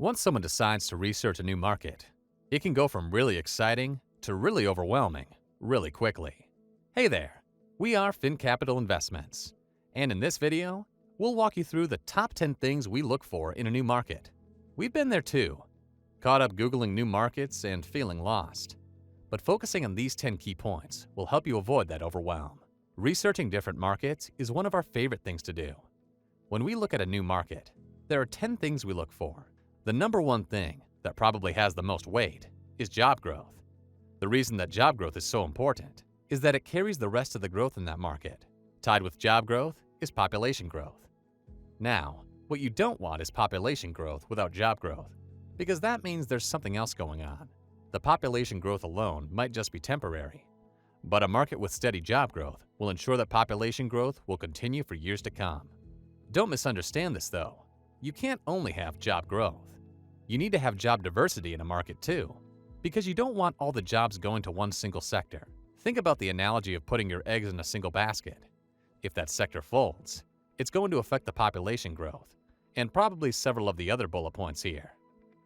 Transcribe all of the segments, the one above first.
Once someone decides to research a new market, it can go from really exciting to really overwhelming really quickly. Hey there, we are Fin Capital Investments, and in this video, we'll walk you through the top 10 things we look for in a new market. We've been there too, caught up Googling new markets and feeling lost. But focusing on these 10 key points will help you avoid that overwhelm. Researching different markets is one of our favorite things to do. When we look at a new market, there are 10 things we look for. The number one thing that probably has the most weight is job growth. The reason that job growth is so important is that it carries the rest of the growth in that market. Tied with job growth is population growth. Now, what you don't want is population growth without job growth, because that means there's something else going on. The population growth alone might just be temporary, but a market with steady job growth will ensure that population growth will continue for years to come. Don't misunderstand this though. You can't only have job growth. You need to have job diversity in a market too, because you don't want all the jobs going to one single sector. Think about the analogy of putting your eggs in a single basket. If that sector folds, it's going to affect the population growth, and probably several of the other bullet points here.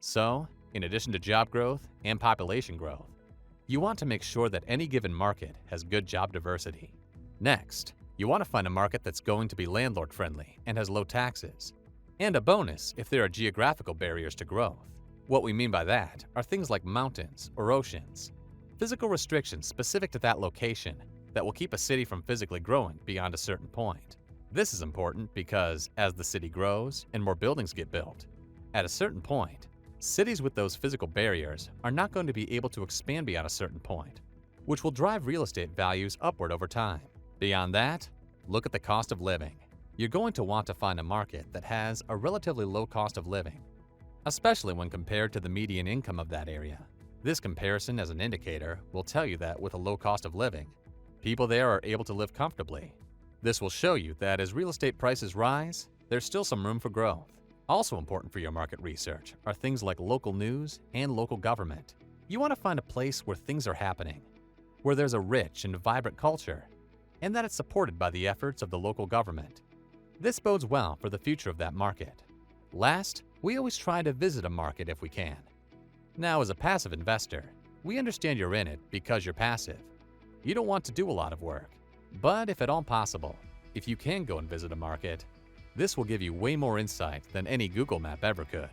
So, in addition to job growth and population growth, you want to make sure that any given market has good job diversity. Next, you want to find a market that's going to be landlord-friendly and has low taxes. And a bonus if there are geographical barriers to growth. What we mean by that are things like mountains or oceans, physical restrictions specific to that location that will keep a city from physically growing beyond a certain point. This is important because as the city grows and more buildings get built, at a certain point, cities with those physical barriers are not going to be able to expand beyond a certain point, which will drive real estate values upward over time. Beyond that, look at the cost of living. You're going to want to find a market that has a relatively low cost of living, especially when compared to the median income of that area. This comparison as an indicator will tell you that with a low cost of living, people there are able to live comfortably. This will show you that as real estate prices rise, there's still some room for growth. Also important for your market research are things like local news and local government. You want to find a place where things are happening, where there's a rich and vibrant culture, and that it's supported by the efforts of the local government. This bodes well for the future of that market. Last, we always try to visit a market if we can. Now, as a passive investor, we understand you're in it because you're passive. You don't want to do a lot of work. But if at all possible, if you can go and visit a market, this will give you way more insight than any Google map ever could.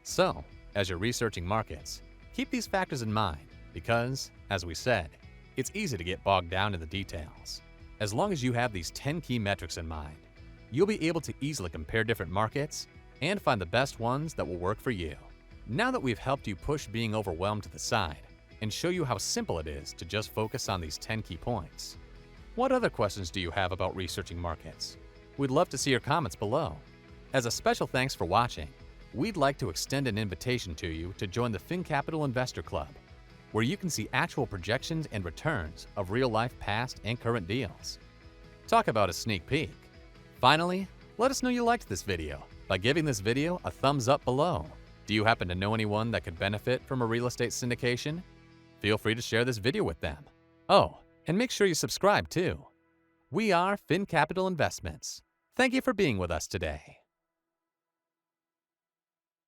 So, as you're researching markets, keep these factors in mind because, as we said, it's easy to get bogged down in the details. As long as you have these 10 key metrics in mind, you'll be able to easily compare different markets and find the best ones that will work for you. Now that we've helped you push being overwhelmed to the side and show you how simple it is to just focus on these 10 key points, what other questions do you have about researching markets? We'd love to see your comments below. As a special thanks for watching, we'd like to extend an invitation to you to join the Fin Capital Investor Club, where you can see actual projections and returns of real-life past and current deals. Talk about a sneak peek. Finally, let us know you liked this video by giving this video a thumbs up below. Do you happen to know anyone that could benefit from a real estate syndication? Feel free to share this video with them. Oh, and make sure you subscribe too. We are Fin Capital Investments. Thank you for being with us today.